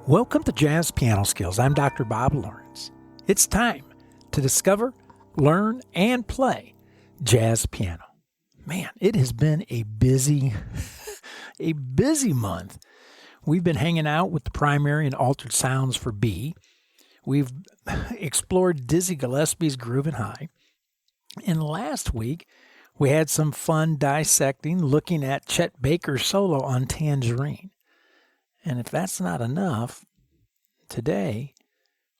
Welcome to Jazz Piano Skills. I'm Dr. Bob Lawrence. It's time to discover, learn, and play jazz piano. Man, it has been a busy month. We've been hanging out with the primary and altered sounds for B. We've explored Dizzy Gillespie's Groovin' High. And last week, we had some fun dissecting, looking at Chet Baker's solo on Tangerine. And if that's not enough, today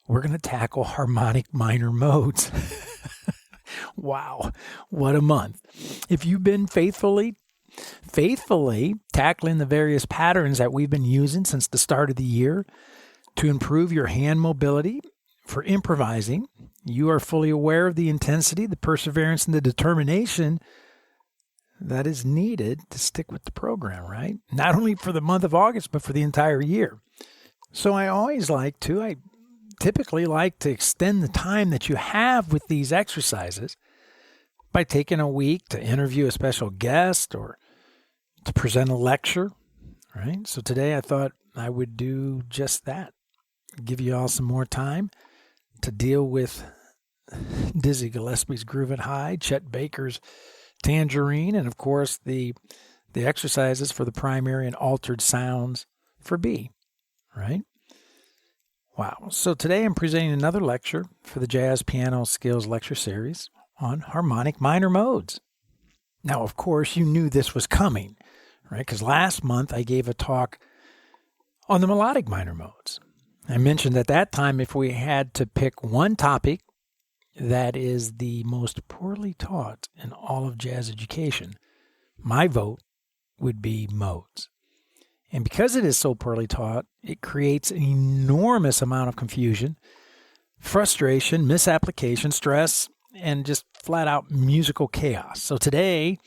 we're going to tackle harmonic minor modes. Wow, what a month. If you've been faithfully tackling the various patterns that we've been using since the start of the year to improve your hand mobility for improvising, you are fully aware of the intensity, the perseverance, and the determination that is needed to stick with the program, right? Not only for the month of August, but for the entire year. So I typically like to extend the time that you have with these exercises by taking a week to interview a special guest or to present a lecture, right? So today I thought I would do just that. Give you all some more time to deal with Dizzy Gillespie's Groovin' High, Chet Baker's Tangerine, and of course the exercises for the primary and altered sounds for B, right? Wow. So today I'm presenting another lecture for the Jazz Piano Skills Lecture Series on harmonic minor modes. Now, of course, you knew this was coming, right? Because last month I gave a talk on the melodic minor modes. I mentioned at that time if we had to pick one topic that is the most poorly taught in all of jazz education, my vote would be modes. And because it is so poorly taught, it creates an enormous amount of confusion, frustration, misapplication, stress, and just flat out musical chaos. So today,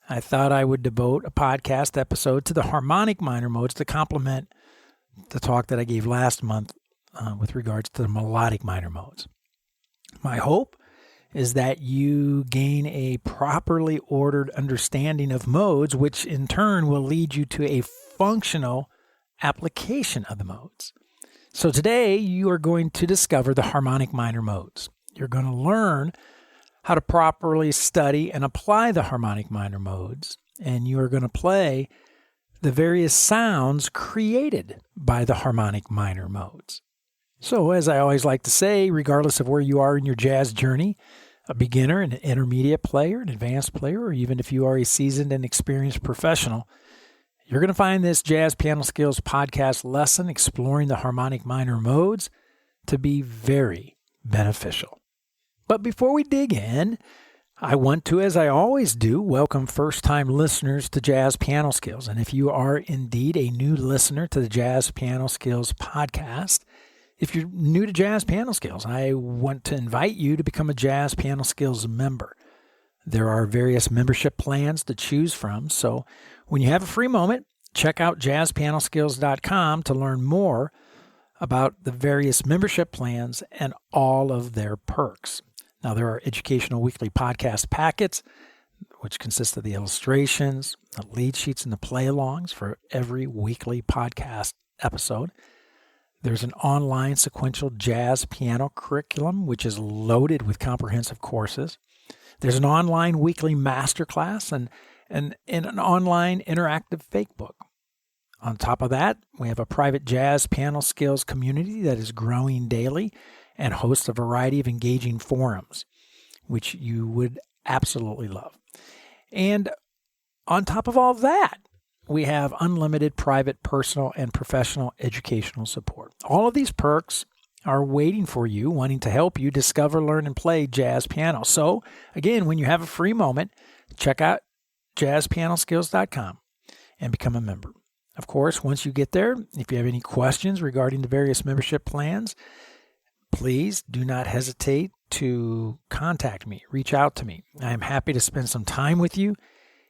I thought I would devote a podcast episode to the harmonic minor modes to complement the talk that I gave last month with regards to the melodic minor modes. My hope is that you gain a properly ordered understanding of modes, which in turn will lead you to a functional application of the modes. So today you are going to discover the harmonic minor modes. You're going to learn how to properly study and apply the harmonic minor modes, and you are going to play the various sounds created by the harmonic minor modes. So, as I always like to say, regardless of where you are in your jazz journey, a beginner, an intermediate player, an advanced player, or even if you are a seasoned and experienced professional, you're going to find this Jazz Piano Skills podcast lesson exploring the harmonic minor modes to be very beneficial. But before we dig in, I want to, as I always do, welcome first-time listeners to Jazz Piano Skills. And if you are indeed a new listener to the Jazz Piano Skills podcast, if you're new to Jazz Piano Skills, I want to invite you to become a Jazz Piano Skills member. There are various membership plans to choose from, so when you have a free moment, check out jazzpianoskills.com to learn more about the various membership plans and all of their perks. Now, there are educational weekly podcast packets, which consist of the illustrations, the lead sheets, and the play-alongs for every weekly podcast episode. There's an online sequential jazz piano curriculum, which is loaded with comprehensive courses. There's an online weekly masterclass and an online interactive fake book. On top of that, we have a private Jazz Piano Skills community that is growing daily and hosts a variety of engaging forums, which you would absolutely love. And on top of all that, we have unlimited private, personal, and professional educational support. All of these perks are waiting for you, wanting to help you discover, learn, and play jazz piano. So, again, when you have a free moment, check out jazzpianoskills.com and become a member. Of course, once you get there, if you have any questions regarding the various membership plans, please do not hesitate to contact me, reach out to me. I am happy to spend some time with you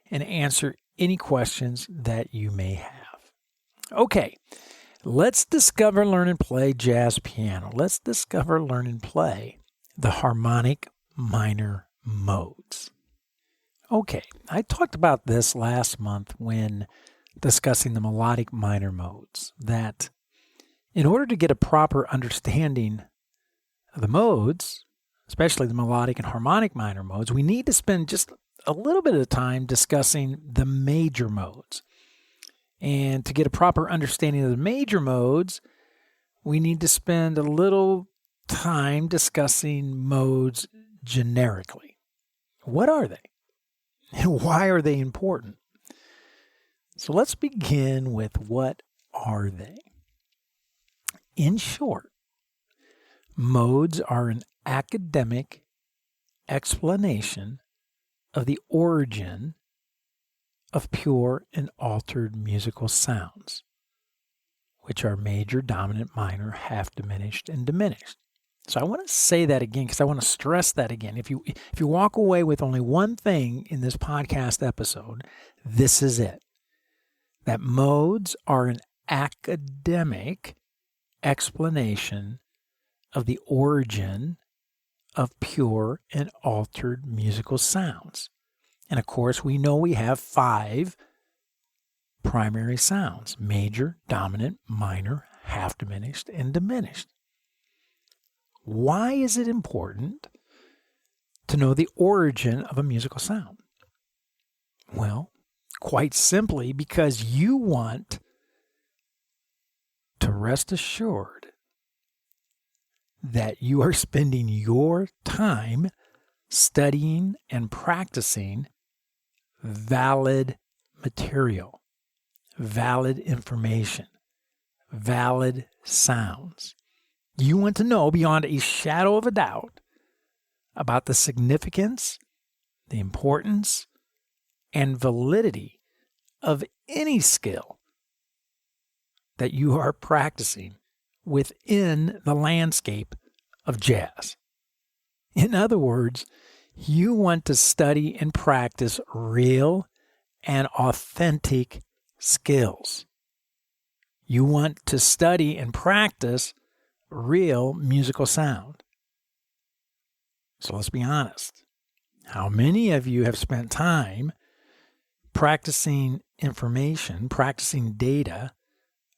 and answer any questions that you may have. Okay, let's discover, learn, and play jazz piano. Let's discover, learn, and play the harmonic minor modes. Okay, I talked about this last month when discussing the melodic minor modes, that In order to get a proper understanding of the modes, especially the melodic and harmonic minor modes, we need to spend just a little bit of time discussing the major modes. And to get a proper understanding of the major modes, we need to spend a little time discussing modes generically. What are they? And why are they important? So let's begin with what are they? In short, modes are an academic explanation of the origin of pure and altered musical sounds, which are major, dominant, minor, half diminished, and diminished. So I want to say that again because I want to stress that again. If you walk away with only one thing in this podcast episode, this is it. That modes are an academic explanation of the origin of pure and altered musical sounds. And of course, we know we have 5 primary sounds: major, dominant, minor, half diminished, and diminished. Why is it important to know the origin of a musical sound? Well, quite simply because you want to rest assured that you are spending your time studying and practicing valid material, valid information, valid sounds. You want to know beyond a shadow of a doubt about the significance, the importance, and validity of any skill that you are practicing within the landscape of jazz. In other words, you want to study and practice real and authentic skills. You want to study and practice real musical sound. So let's be honest. How many of you have spent time practicing information, practicing data,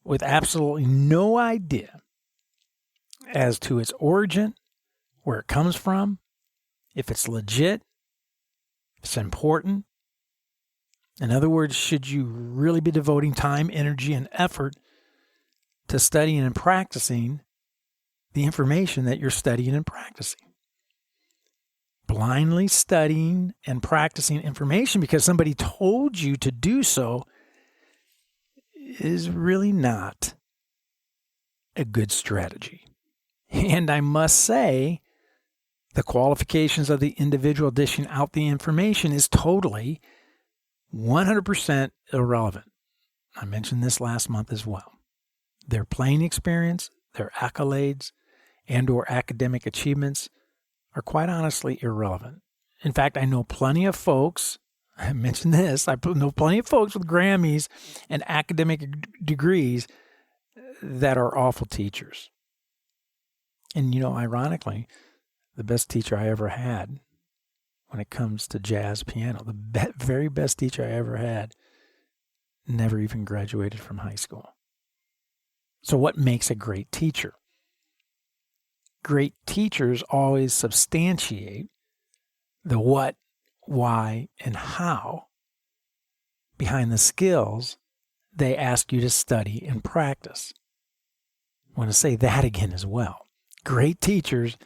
with absolutely no idea as to its origin, where it comes from, if it's legit, if it's important? In other words, should you really be devoting time, energy, and effort to studying and practicing the information that you're studying and practicing? Blindly studying and practicing information because somebody told you to do so is really not a good strategy. And I must say, the qualifications of the individual dishing out the information is totally 100% irrelevant. I mentioned this last month as well. Their playing experience, their accolades, and or academic achievements are quite honestly irrelevant. In fact, I know plenty of folks, I mentioned this, I know plenty of folks with Grammys and academic degrees that are awful teachers. And, ironically, the best teacher I ever had when it comes to jazz piano, the very best teacher I ever had, never even graduated from high school. So what makes a great teacher? Great teachers always substantiate the what, why, and how behind the skills they ask you to study and practice. I want to say that again as well. Great teachers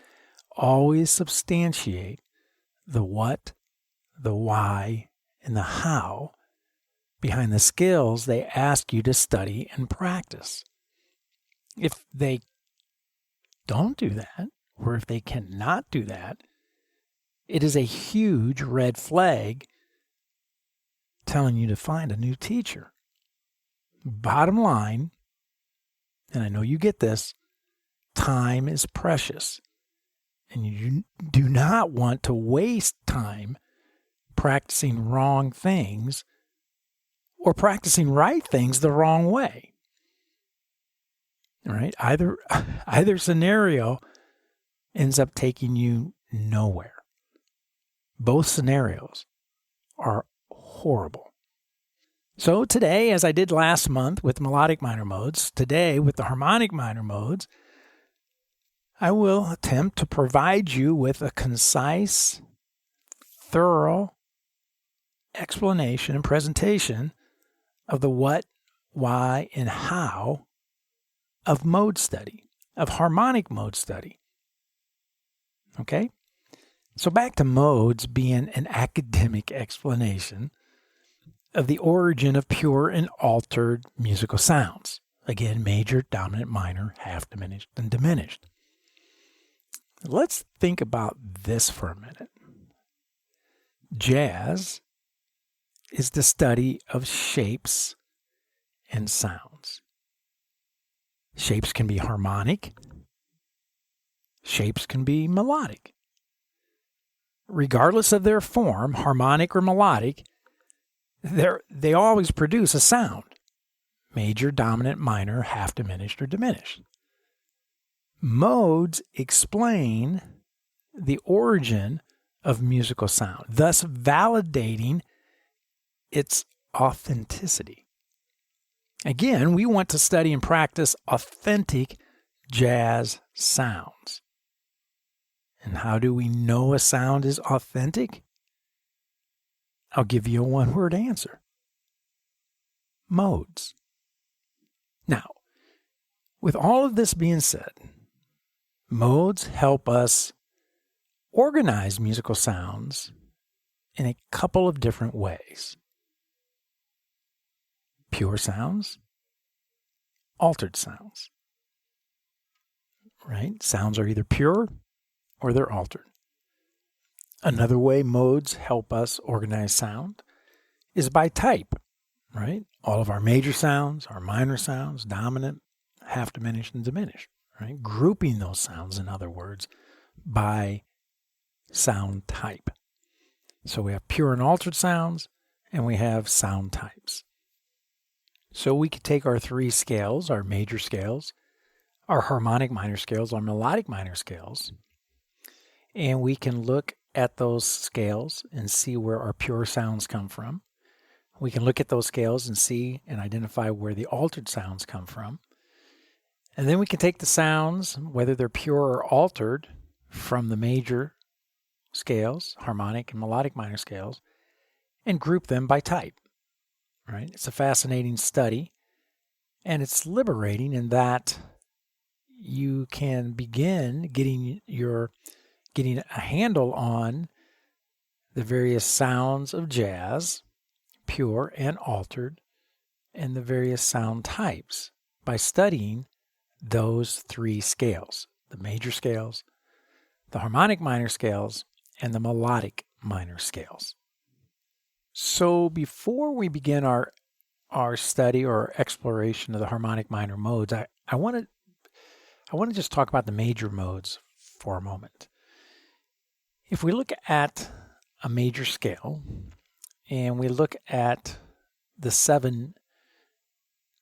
always substantiate the what, the why, and the how behind the skills they ask you to study and practice. If they don't do that, or if they cannot do that, it is a huge red flag telling you to find a new teacher. Bottom line, and I know you get this, time is precious. And you do not want to waste time practicing wrong things or practicing right things the wrong way. All right? Either scenario ends up taking you nowhere. Both scenarios are horrible. So today, as I did last month with melodic minor modes, today with the harmonic minor modes, I will attempt to provide you with a concise, thorough explanation and presentation of the what, why, and how of mode study, of harmonic mode study. Okay? So back to modes being an academic explanation of the origin of pure and altered musical sounds. Again, major, dominant, minor, half diminished, and diminished. Let's think about this for a minute. Jazz is the study of shapes and sounds. Shapes can be harmonic. Shapes can be melodic. Regardless of their form, harmonic or melodic, they always produce a sound. Major, dominant, minor, half diminished, or diminished. Modes explain the origin of musical sound, thus validating its authenticity. Again, we want to study and practice authentic jazz sounds. And how do we know a sound is authentic? I'll give you a one-word answer. Modes. Now, with all of this being said, modes help us organize musical sounds in a couple of different ways. Pure sounds, altered sounds. Right? Sounds are either pure or they're altered. Another way modes help us organize sound is by type, right? All of our major sounds, our minor sounds, dominant, half diminished, and diminished, right? Grouping those sounds, in other words, by sound type. So we have pure and altered sounds, and we have sound types. So we could take our three scales, our major scales, our harmonic minor scales, our melodic minor scales, and we can look at those scales and see where our pure sounds come from. We can look at those scales and see and identify where the altered sounds come from. And then we can take the sounds, whether they're pure or altered, from the major scales, harmonic and melodic minor scales, and group them by type. Right? It's a fascinating study, and it's liberating in that you can begin getting a handle on the various sounds of jazz, pure and altered, and the various sound types by studying those three scales, the major scales, the harmonic minor scales, and the melodic minor scales. So before we begin our study or exploration of the harmonic minor modes, I want to just talk about the major modes for a moment. If we look at a major scale and we look at the 7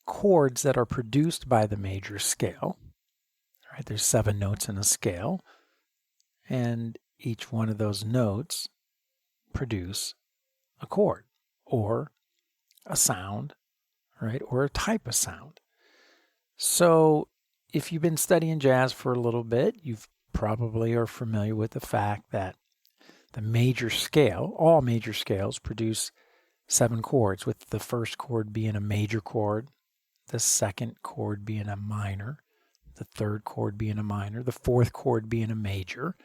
chords that are produced by the major scale, right? There's 7 notes in a scale, and each one of those notes produce a chord or a sound, right? Or a type of sound. So if you've been studying jazz for a little bit, you probably are familiar with the fact that the major scale, all major scales produce 7 chords, with the first chord being a major chord, the second chord being a minor, the third chord being a minor, the fourth chord being a major,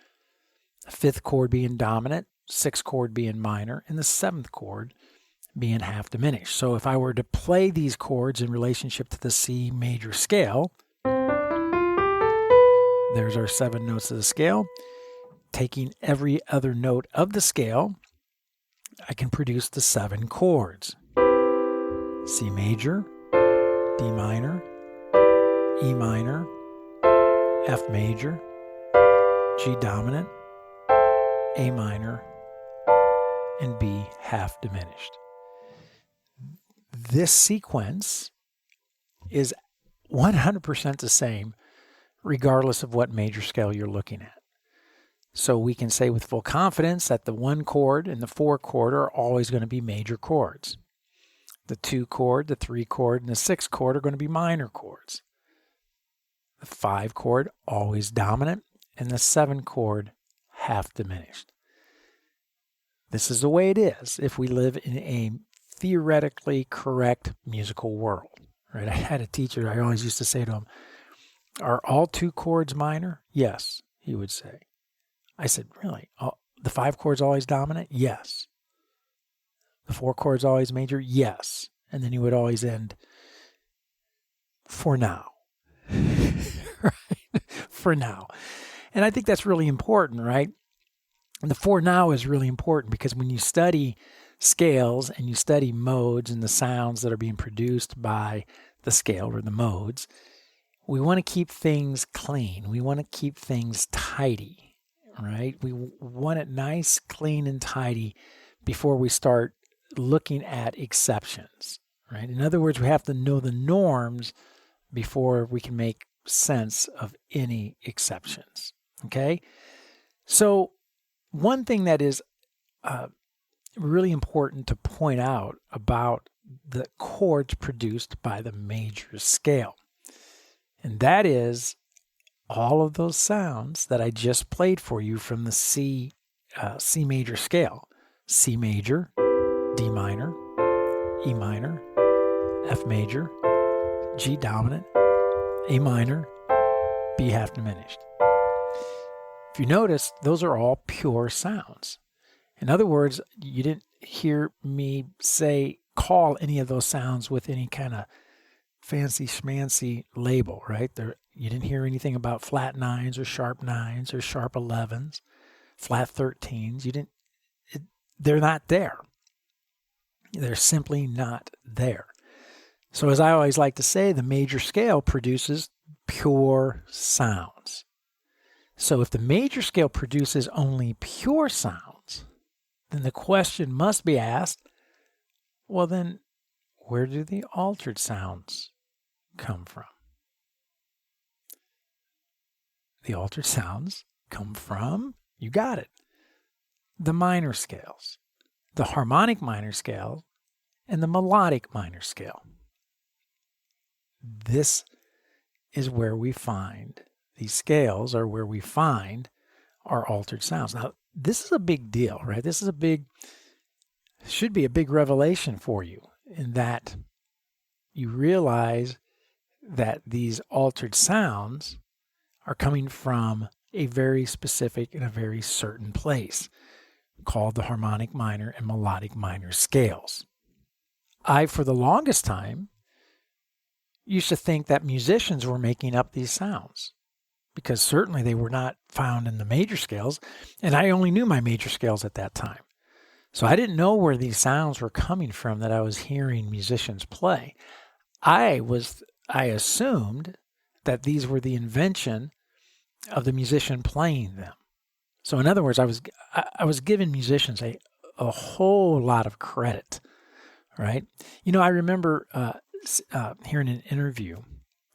the fifth chord being dominant, sixth chord being minor, and the seventh chord being half diminished. So if I were to play these chords in relationship to the C major scale, there's our 7 notes of the scale. Taking every other note of the scale, I can produce the 7 chords. C major, D minor, E minor, F major, G dominant, A minor, and B half diminished. This sequence is 100% the same regardless of what major scale you're looking at. So we can say with full confidence that the 1 chord and the 4 chord are always going to be major chords. The 2 chord, the 3 chord, and the 6 chord are going to be minor chords. The 5 chord, always dominant, and the 7 chord, half diminished. This is the way it is if we live in a theoretically correct musical world. Right? I had a teacher, I always used to say to him, "Are all 2 chords minor?" "Yes," he would say. I said, "Really? The 5 chords always dominant?" "Yes." "The 4 chords always major?" "Yes." And then he would always end, "For now." Right? For now. And I think that's really important, right? And the for now is really important because when you study scales and you study modes and the sounds that are being produced by the scale or the modes, we want to keep things clean. We want to keep things tidy, right? We want it nice, clean, and tidy before we start looking at exceptions, right? In other words, we have to know the norms before we can make sense of any exceptions, okay? So one thing that is really important to point out about the chords produced by the major scale, and that is all of those sounds that I just played for you from the C major scale: C major, D minor, E minor, F major, G dominant, A minor, B half diminished. If you notice, those are all pure sounds. In other words, you didn't hear me call any of those sounds with any kind of fancy schmancy label, right? You didn't hear anything about flat 9s or sharp 11s, flat 13s. They're not there. They're simply not there. So as I always like to say, the major scale produces pure sounds. So if the major scale produces only pure sounds, then the question must be asked, well then, where do the altered sounds come from? The altered sounds come from, you got it, the minor scales, the harmonic minor scale, and the melodic minor scale. This is where we find these scales, or where we find our altered sounds. Now, this is a big deal, right? This is should be a big revelation for you, in that you realize that these altered sounds are coming from a very specific and a very certain place called the harmonic minor and melodic minor scales. I, for the longest time, used to think that musicians were making up these sounds, because certainly they were not found in the major scales, and I only knew my major scales at that time. So I didn't know where these sounds were coming from that I was hearing musicians play. I assumed that these were the invention of the musician playing them. So in other words, I was giving musicians a whole lot of credit, right? I remember hearing an interview,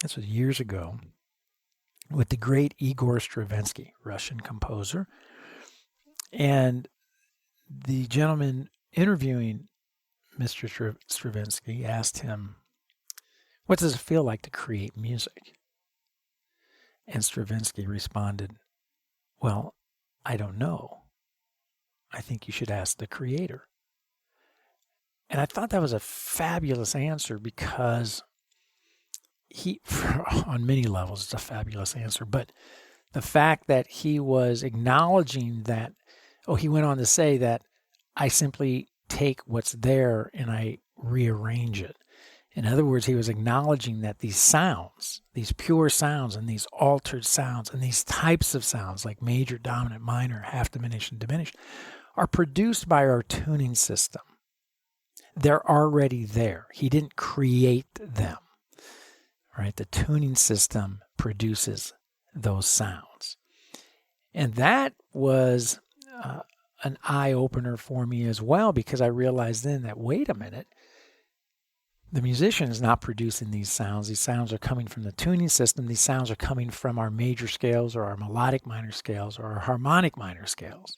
this was years ago, with the great Igor Stravinsky, Russian composer. And the gentleman interviewing Mr. Stravinsky asked him, "What does it feel like to create music?" And Stravinsky responded, "Well, I don't know. I think you should ask the creator." And I thought that was a fabulous answer, because on many levels, it's a fabulous answer. But the fact that he was acknowledging that, he went on to say that I simply take what's there and I rearrange it. In other words, he was acknowledging that these sounds, these pure sounds and these altered sounds and these types of sounds like major, dominant, minor, half diminished, and diminished are produced by our tuning system. They're already there. He didn't create them, right? The tuning system produces those sounds. And that was an eye-opener for me as well, because I realized then that, wait a minute, the musician is not producing these sounds. These sounds are coming from the tuning system. These sounds are coming from our major scales or our melodic minor scales or our harmonic minor scales.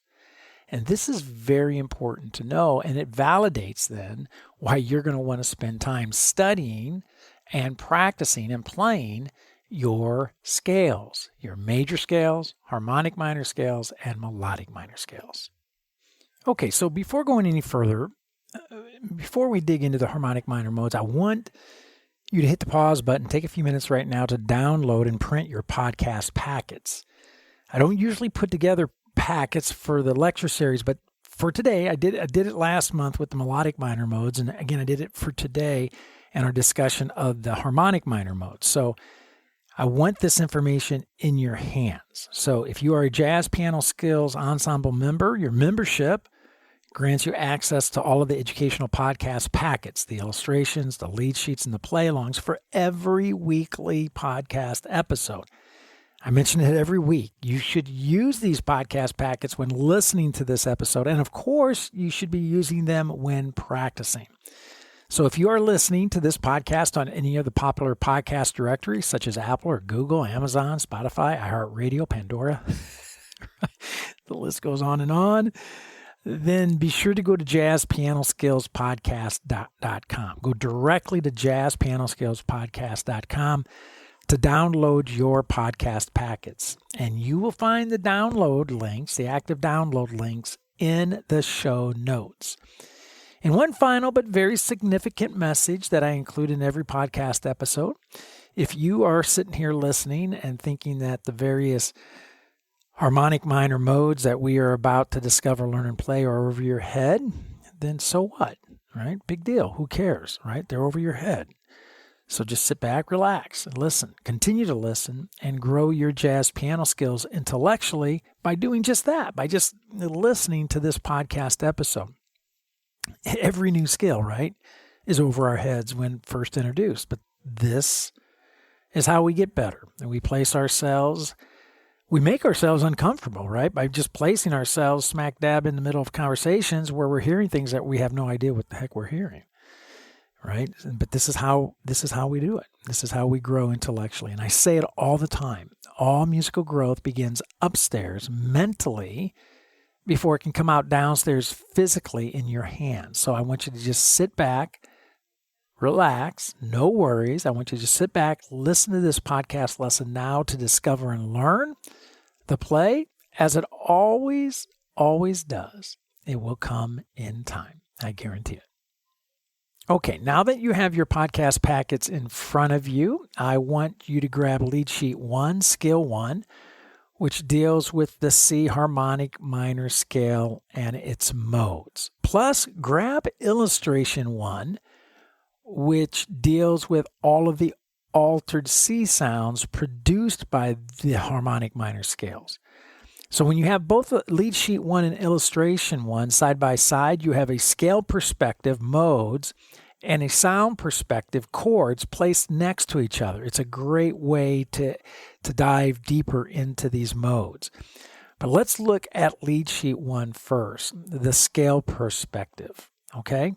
And this is very important to know, and it validates then why you're going to want to spend time studying and practicing and playing your scales, your major scales, harmonic minor scales, and melodic minor scales. Okay, so before going any further, before we dig into the harmonic minor modes, I want you to hit the pause button, take a few minutes right now to download and print your podcast packets. I don't usually put together packets for the lecture series, but for today, I did it last month with the melodic minor modes, and again, I did it for today and our discussion of the harmonic minor modes. So I want this information in your hands. So if you are a Jazz Piano Skills Ensemble member, your membership grants you access to all of the educational podcast packets, the illustrations, the lead sheets, and the play-alongs for every weekly podcast episode. I mention it every week. You should use these podcast packets when listening to this episode, and of course, you should be using them when practicing. So if you are listening to this podcast on any of the popular podcast directories, such as Apple or Google, Amazon, Spotify, iHeartRadio, Pandora, the list goes on, then be sure to go to jazzpianoskillspodcast.com. Go directly to jazzpianoskillspodcast.com to download your podcast packets. And you will find the download links, the active download links, in the show notes. And one final but very significant message that I include in every podcast episode. If you are sitting here listening and thinking that the various harmonic minor modes that we are about to discover, learn, and play are over your head, then so what, right? Big deal. Who cares, right? They're over your head. So just sit back, relax, and listen. Continue to listen and grow your jazz piano skills intellectually by doing just that, by just listening to this podcast episode. Every new skill, right, is over our heads when first introduced. But this is how we get better. And we make ourselves uncomfortable, right, by just placing ourselves smack dab in the middle of conversations where we're hearing things that we have no idea what the heck we're hearing. Right? But this is how we do it. This is how we grow intellectually. And I say it all the time. All musical growth begins upstairs mentally before it can come out downstairs physically in your hands. So I want you to just sit back, relax, no worries. I want you to just sit back, listen to this podcast lesson now to discover and learn the play as it always does. It will come in time. I guarantee it. Okay, now that you have your podcast packets in front of you, I want you to grab lead sheet 1, scale 1, which deals with the C harmonic minor scale and its modes. Plus, grab illustration 1, which deals with all of the altered C sounds produced by the harmonic minor scales. So when you have both lead sheet 1 and illustration 1 side by side, you have a scale perspective, modes, and a sound perspective, chords placed next to each other. It's a great way to dive deeper into these modes. But let's look at lead sheet 1 first, the scale perspective, okay?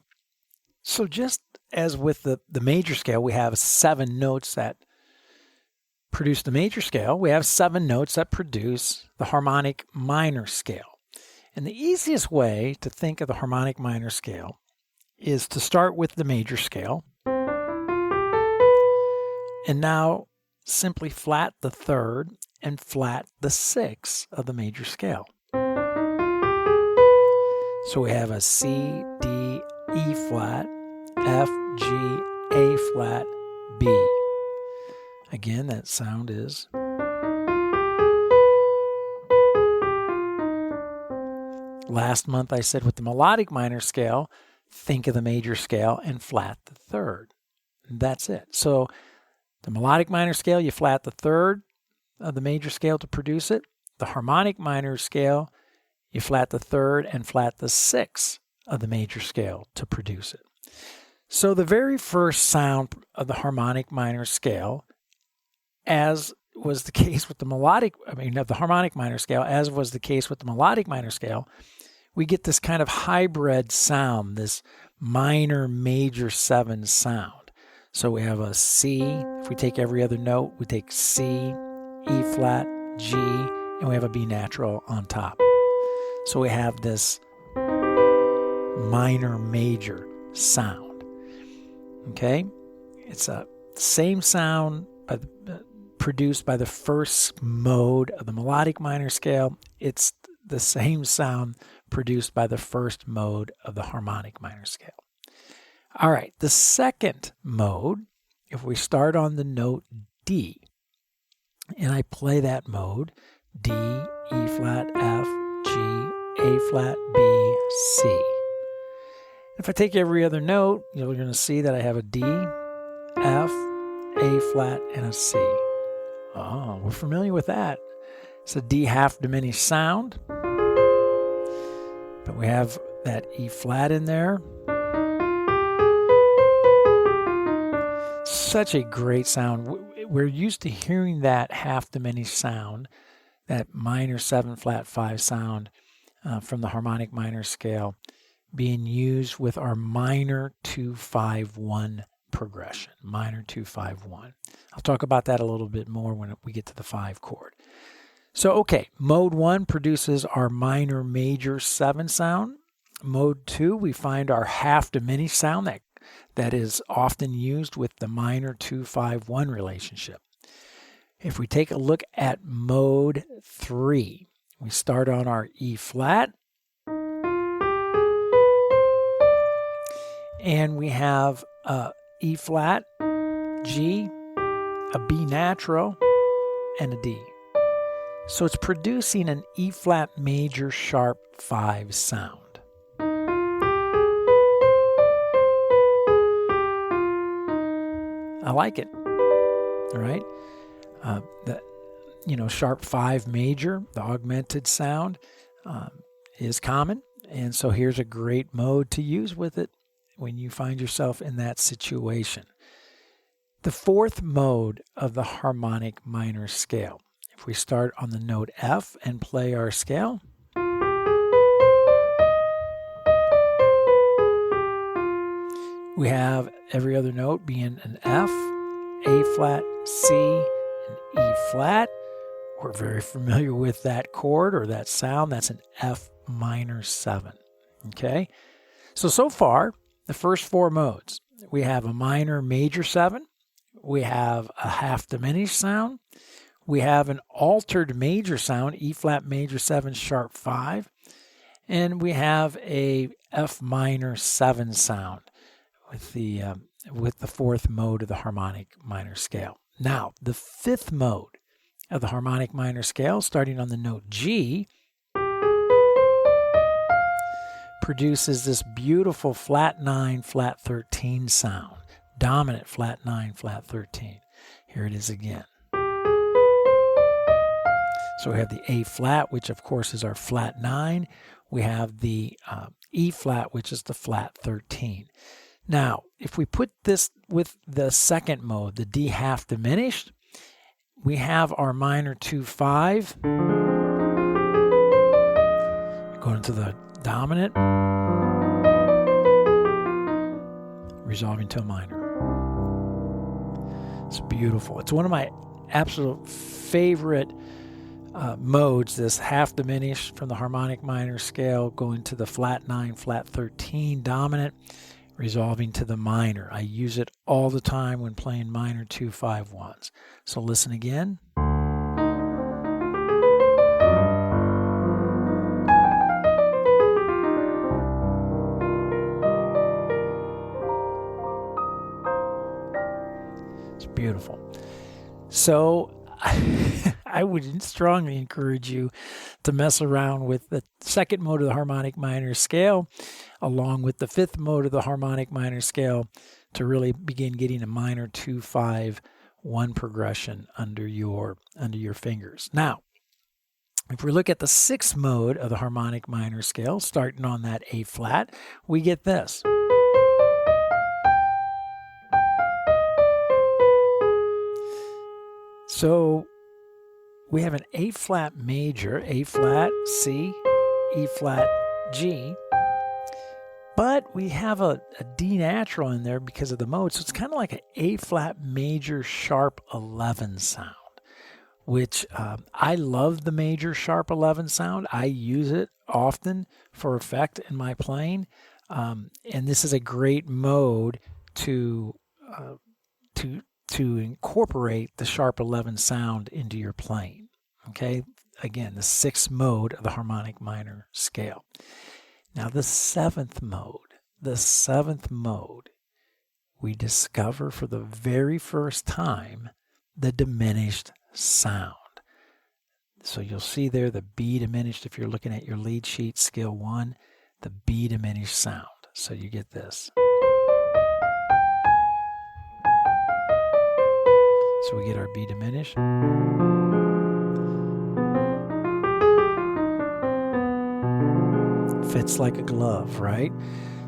So just as with the major scale, we have 7 notes that produce the major scale. We have 7 notes that produce the harmonic minor scale. And the easiest way to think of the harmonic minor scale is to start with the major scale and now simply flat the 3rd and flat the 6th of the major scale. So we have a C, D, E flat, F, G, A flat, B. Again, that sound is. Last month I said with the melodic minor scale, think of the major scale and flat the 3rd. That's it. So the melodic minor scale, you flat the 3rd of the major scale to produce it. The harmonic minor scale, you flat the 3rd and flat the 6th of the major scale to produce it. So the very first sound of the harmonic minor scale, as was the case with the harmonic minor scale, as was the case with the melodic minor scale, we get this kind of hybrid sound, this minor major 7 sound. So we have a C. If we take every other note, we take C, E flat, G, and we have a B natural on top. So we have this minor major sound. Okay? It's a same sound produced by the first mode of the melodic minor scale. It's the same sound produced by the first mode of the harmonic minor scale. All right, the second mode, if we start on the note D, and I play that mode, D, E flat, F, G, A flat, B, C. If I take every other note, you're going to see that I have a D, F, A flat, and a C. Oh, we're familiar with that. It's a D half diminished sound, but we have that E flat in there. Such a great sound. We're used to hearing that half diminished sound, that minor 7 flat 5 sound from the harmonic minor scale being used with our minor 2-5-1 progression, minor 2-5-1. I'll talk about that a little bit more when we get to the 5 chord. So, okay, mode 1 produces our minor major 7 sound. Mode 2, we find our half diminished sound that is often used with the minor 2-5-1 relationship. If we take a look at mode 3, we start on our E flat, and we have E flat, G, a B natural, and a D. So it's producing an E flat major sharp 5 sound. I like it. All right. Sharp 5 major, the augmented sound, is common. And so here's a great mode to use with it when you find yourself in that situation. The fourth mode of the harmonic minor scale. If we start on the note F and play our scale, we have every other note being an F, A flat, C, and E flat. We're very familiar with that chord or that sound. That's an F minor 7. Okay? So far, the first 4 modes. We have a minor major 7. We have a half diminished sound. We have an altered major sound, E flat major 7 sharp 5. And we have a F minor 7 sound with the fourth mode of the harmonic minor scale. Now, the fifth mode of the harmonic minor scale, starting on the note G, produces this beautiful flat 9, flat 13 sound. Dominant flat 9, flat 13. Here it is again. So we have the A flat, which of course is our flat 9. We have the E flat, which is the flat 13. Now, if we put this with the second mode, the D half diminished, we have our minor 2-5 going into the dominant, resolving to a minor. It's beautiful. It's one of my absolute favorite modes, this half diminished from the harmonic minor scale going to the flat 9, flat 13 dominant, resolving to the minor. I use it all the time when playing minor 2-5-1s. So listen again. It's beautiful. So I would strongly encourage you to mess around with the second mode of the harmonic minor scale, along with the fifth mode of the harmonic minor scale, to really begin getting a minor 2-5-1 progression under your fingers. Now, if we look at the sixth mode of the harmonic minor scale, starting on that A flat, we get this. So we have an A flat major, A flat, C, E flat, G, but we have a D natural in there because of the mode. So it's kind of like an A flat major sharp 11 sound which I love the major sharp 11 sound. I use it often for effect in my playing, and this is a great mode to incorporate the sharp 11 sound into your playing. Okay, again, the sixth mode of the harmonic minor scale. Now the seventh mode, we discover for the very first time the diminished sound. So you'll see there the B diminished if you're looking at your lead sheet, scale 1, the B diminished sound. So you get this. So we get our B diminished. Fits like a glove, right?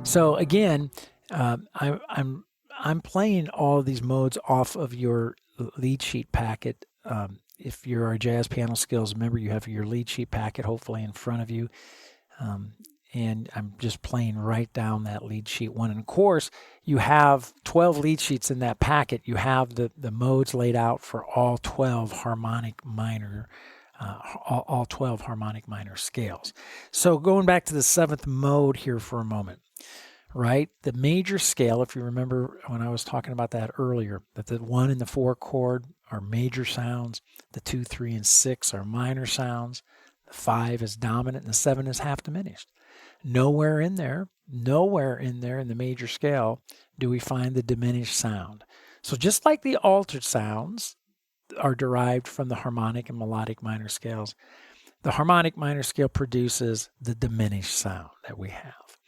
So again, I'm playing all of these modes off of your lead sheet packet. If you're our Jazz Piano Skills member, you have your lead sheet packet hopefully in front of you. And I'm just playing right down that lead sheet 1. And of course, you have 12 lead sheets in that packet. You have the modes laid out for all 12 harmonic minor all 12 harmonic minor scales. So going back to the seventh mode here for a moment, right? The major scale, if you remember when I was talking about that earlier, that the 1 and the 4 chord are major sounds, the 2, 3, and 6 are minor sounds, the 5 is dominant, and the 7 is half diminished. Nowhere in there in the major scale do we find the diminished sound. So just like the altered sounds are derived from the harmonic and melodic minor scales, the harmonic minor scale produces the diminished sound that we have.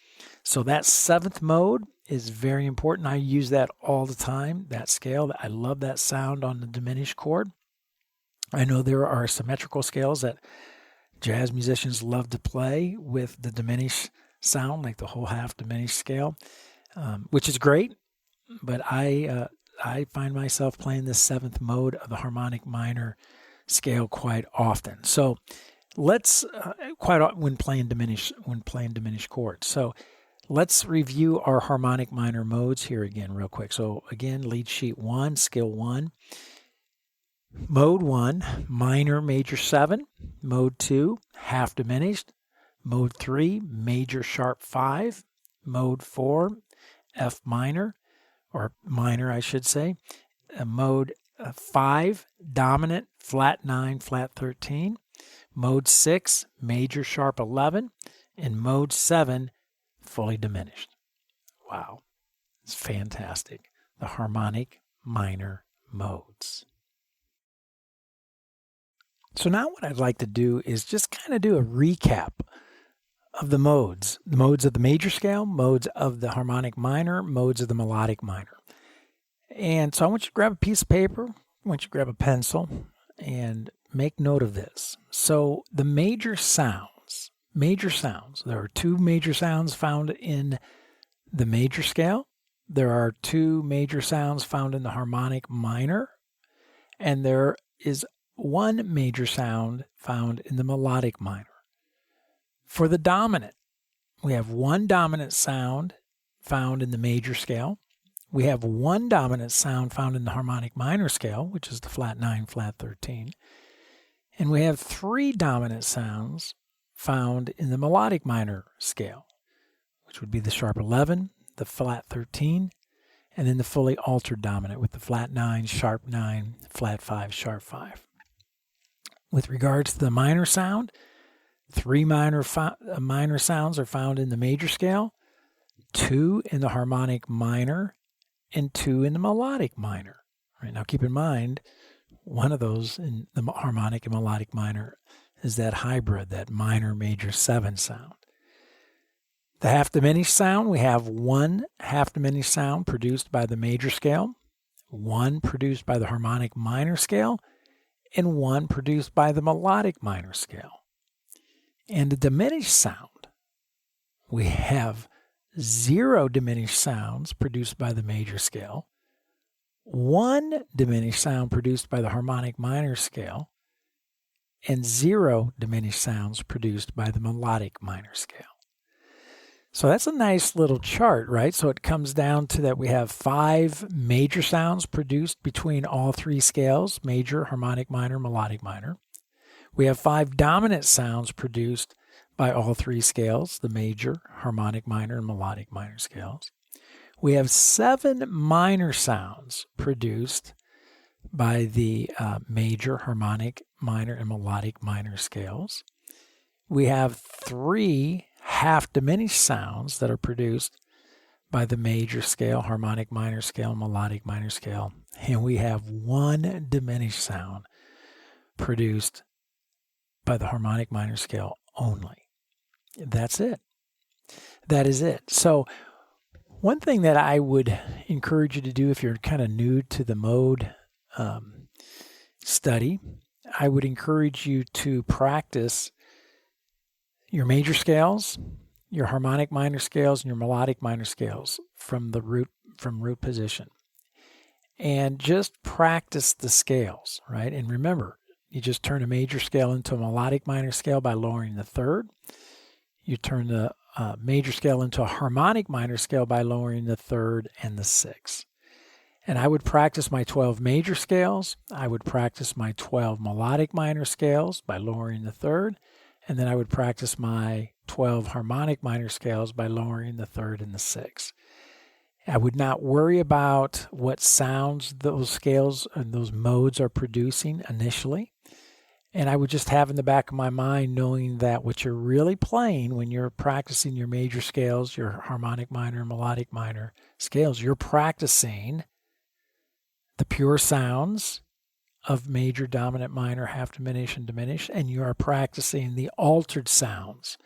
So that seventh mode is very important. I use that all the time, that scale. I love that sound on the diminished chord. I know there are symmetrical scales that jazz musicians love to play with the diminished sound, like the whole half diminished scale, which is great, but I find myself playing the seventh mode of the harmonic minor scale quite often. So let's when playing diminished chords. So let's review our harmonic minor modes here again real quick. So again, lead sheet 1, scale 1. Mode 1, minor major 7. Mode 2, half diminished. Mode 3, major sharp 5. Mode 4, F minor, or minor I should say. Mode 5, dominant, flat 9, flat 13. Mode 6, major sharp 11. And mode 7, fully diminished. Wow, it's fantastic. The harmonic minor modes. So now what I'd like to do is just kind of do a recap of the modes of the major scale, modes of the harmonic minor, modes of the melodic minor. And so I want you to grab a piece of paper, I want you to grab a pencil, and make note of this. So the major sounds, there are 2 major sounds found in the major scale. There are 2 major sounds found in the harmonic minor, and there is 1 major sound found in the melodic minor. For the dominant, we have 1 dominant sound found in the major scale. We have 1 dominant sound found in the harmonic minor scale, which is the flat 9, flat 13. And we have 3 dominant sounds found in the melodic minor scale, which would be the sharp 11, the flat 13, and then the fully altered dominant with the flat 9, sharp 9, flat 5, sharp 5. With regards to the minor sound, 3 minor sounds are found in the major scale, 2 in the harmonic minor, and 2 in the melodic minor. All right, now keep in mind, one of those in the harmonic and melodic minor is that hybrid, that minor major 7 sound. The half diminished sound, we have 1 half diminished sound produced by the major scale, 1 produced by the harmonic minor scale, and 1 produced by the melodic minor scale. And the diminished sound, we have 0 diminished sounds produced by the major scale, 1 diminished sound produced by the harmonic minor scale, and 0 diminished sounds produced by the melodic minor scale. So that's a nice little chart, right? So it comes down to that we have 5 major sounds produced between all 3 scales, major, harmonic minor, melodic minor. We have 5 dominant sounds produced by all 3 scales, the major, harmonic minor, and melodic minor scales. We have 7 minor sounds produced by the major, harmonic minor, and melodic minor scales. We have 3 half diminished sounds that are produced by the major scale, harmonic minor scale, melodic minor scale. And we have 1 diminished sound produced by the harmonic minor scale only. That's it. That is it. So one thing that I would encourage you to do if you're kind of new to the mode study, I would encourage you to practice your major scales, your harmonic minor scales, and your melodic minor scales from root position. And just practice the scales, right? And remember, you just turn a major scale into a melodic minor scale by lowering the third. You turn the major scale into a harmonic minor scale by lowering the third and the sixth. And I would practice my 12 major scales. I would practice my 12 melodic minor scales by lowering the third. And then I would practice my 12 harmonic minor scales by lowering the third and the sixth. I would not worry about what sounds those scales and those modes are producing initially. And I would just have in the back of my mind knowing that what you're really playing when you're practicing your major scales, your harmonic minor, melodic minor scales, you're practicing the pure sounds of major, dominant, minor, half diminished, and diminished, and you are practicing the altered sounds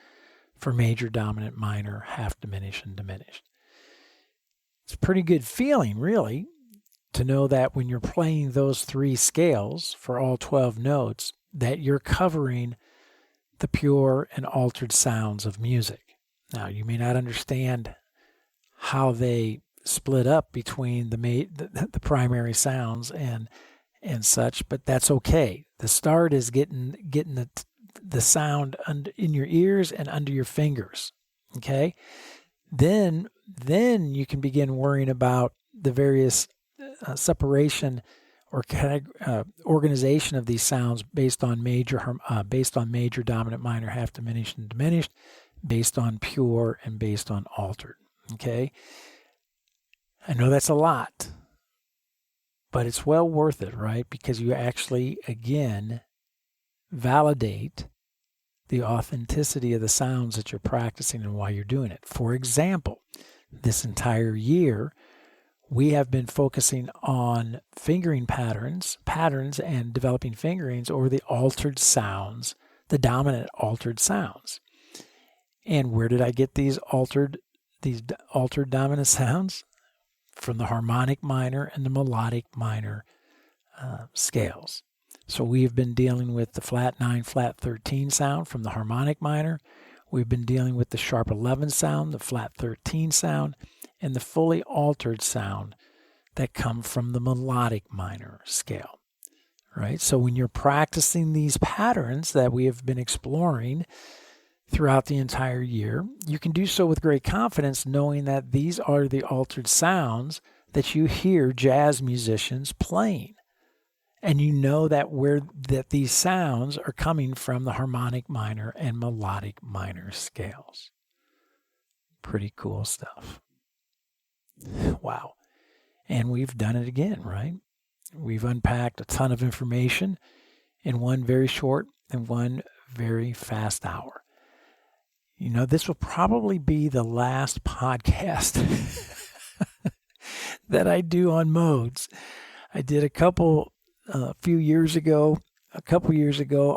for major, dominant, minor, half diminished, and diminished. It's a pretty good feeling, really, to know that when you're playing those 3 scales for all 12 notes, that you're covering the pure and altered sounds of music. Now, you may not understand how they split up between the primary sounds and such, but that's okay. The start is getting the sound in your ears and under your fingers. Okay, then you can begin worrying about the various separation or organization of these sounds based on major, dominant, minor, half diminished, and diminished, based on pure and based on altered. Okay, I know that's a lot, but it's well worth it, right? Because you actually, again, validate the authenticity of the sounds that you're practicing and why you're doing it. For example, this entire year, we have been focusing on fingering patterns and developing fingerings over the altered sounds, the dominant altered sounds. And where did I get these altered dominant sounds? From the harmonic minor and the melodic minor scales. So we've been dealing with the flat 9, flat 13 sound from the harmonic minor. We've been dealing with the sharp 11 sound, the flat 13 sound, and the fully altered sound that come from the melodic minor scale. Right? So when you're practicing these patterns that we have been exploring throughout the entire year, you can do so with great confidence, knowing that these are the altered sounds that you hear jazz musicians playing. And you know that these sounds are coming from the harmonic minor and melodic minor scales. Pretty cool stuff. Wow. And we've done it again, right? We've unpacked a ton of information in one very short and one very fast hour. You know, this will probably be the last podcast that I do on modes. I did a couple years ago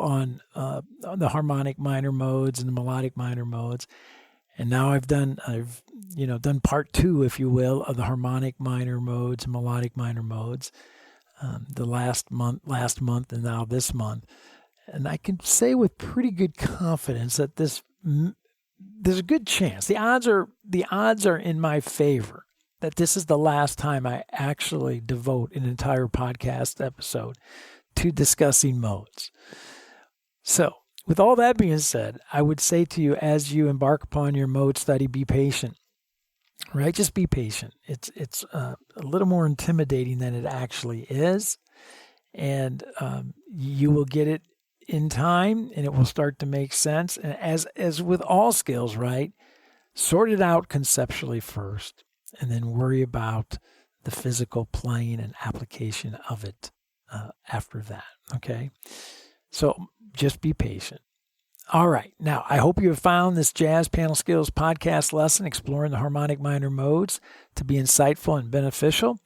on the harmonic minor modes and the melodic minor modes, and now I've done part 2, if you will, of the harmonic minor modes and melodic minor modes. The last month, and now this month, and I can say with pretty good confidence that there's a good chance. The odds are in my favor that this is the last time I actually devote an entire podcast episode to discussing modes. So with all that being said, I would say to you, as you embark upon your mode study, be patient, right? Just be patient. It's a little more intimidating than it actually is. And you will get it in time, and it will start to make sense. And as with all skills, right? Sort it out conceptually first, and then worry about the physical playing and application of it after that, okay? So just be patient. All right. Now, I hope you have found this Jazz Piano Skills podcast lesson exploring the harmonic minor modes to be insightful and beneficial.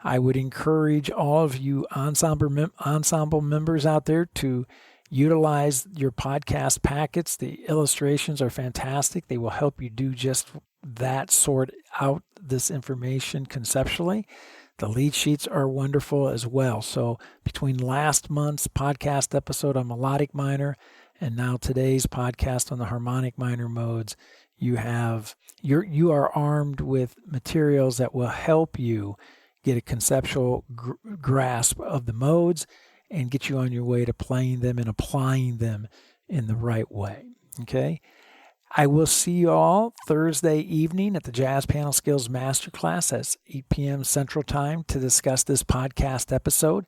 I would encourage all of you ensemble members out there to utilize your podcast packets. The illustrations are fantastic. They will help you do just that, sort out this information conceptually. The lead sheets are wonderful as well. So between last month's podcast episode on melodic minor and now today's podcast on the harmonic minor modes, you are armed with materials that will help you get a conceptual grasp of the modes and get you on your way to playing them and applying them in the right way. Okay? I will see you all Thursday evening at the Jazz Piano Skills Masterclass at 8 p.m. Central Time to discuss this podcast episode,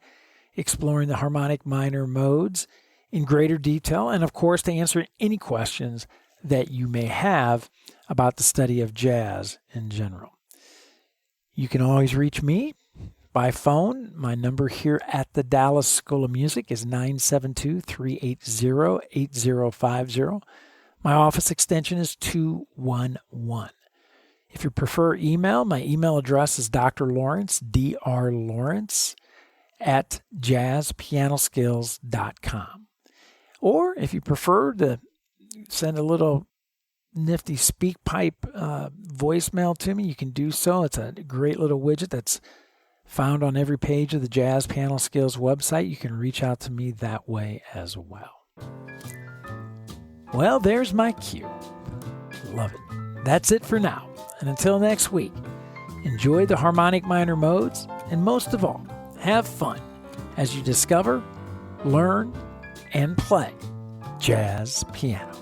exploring the harmonic minor modes in greater detail, and of course to answer any questions that you may have about the study of jazz in general. You can always reach me by phone. My number here at the Dallas School of Music is 972-380-8050. My office extension is 211. If you prefer email, my email address is drlawrence, drlawrence, @jazzpianoskills.com. Or if you prefer to send a little nifty speak pipe voicemail to me, you can do so. It's a great little widget that's found on every page of the Jazz Piano Skills website. You can reach out to me that way as well. Well, there's my cue. Love it. That's it for now. And until next week, enjoy the harmonic minor modes, and most of all, have fun as you discover, learn, and play jazz piano.